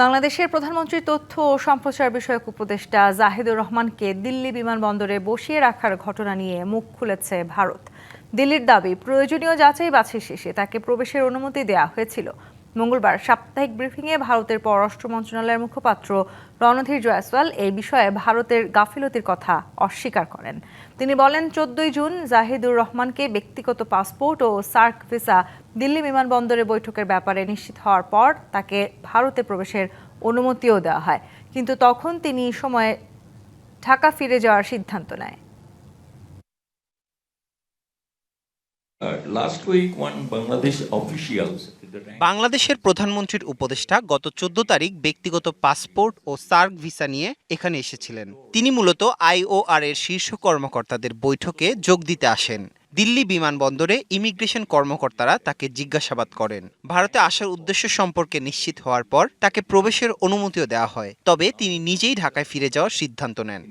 বাংলাদেশের প্রধানমন্ত্রীর তথ্য ও সম্প্রচার বিষয়ক উপদেষ্টা জাহিদুর রহমানকে দিল্লি বিমানবন্দরে বসিয়ে রাখার ঘটনা নিয়ে মুখ খুলেছে ভারত। দিল্লির দাবি, প্রয়োজনীয় যাচাই বাছাই শেষে তাকে প্রবেশের অনুমতি দেওয়া হয়েছিল। মঙ্গলবার সাপ্তাহিক ব্রিফিংয়ে ভারতের পররাষ্ট্র মন্ত্রণালয়ের মুখপাত্র রণধীর জয়সওয়াল এই বিষয়ে ভারতের গাফিলতির কথা অস্বীকার করেন। তিনি বলেন, 14 জুন জাহিদুর রহমানকে ব্যক্তিগত পাসপোর্ট ও সার্ক ভিসা দিল্লি বিমানবন্দরে বৈঠকের ব্যাপারে নিশ্চিত হওয়ার পর তাকে ভারতে প্রবেশের অনুমতিও দেওয়া হয়, কিন্তু তখন তিনি সময়ে ঢাকা ফিরে যাওয়ার সিদ্ধান্ত নেয়। বাংলাদেশের প্রধানমন্ত্রীর উপদেষ্টা গত 14 তারিখ ব্যক্তিগত পাসপোর্ট ও সার্ক ভিসা নিয়ে এখানে এসেছিলেন। তিনি মূলত IOR এর শীর্ষ কর্মকর্তাদের বৈঠকে যোগ দিতে আসেন। দিল্লি বিমানবন্দরে ইমিগ্রেশন কর্মকর্তারা তাকে জিজ্ঞাসাবাদ করেন। ভারতে আসার উদ্দেশ্য সম্পর্কে নিশ্চিত হওয়ার পর তাকে প্রবেশের অনুমতিও দেওয়া হয়, তবে তিনি নিজেই ঢাকায় ফিরে যাওয়ার সিদ্ধান্ত নেন।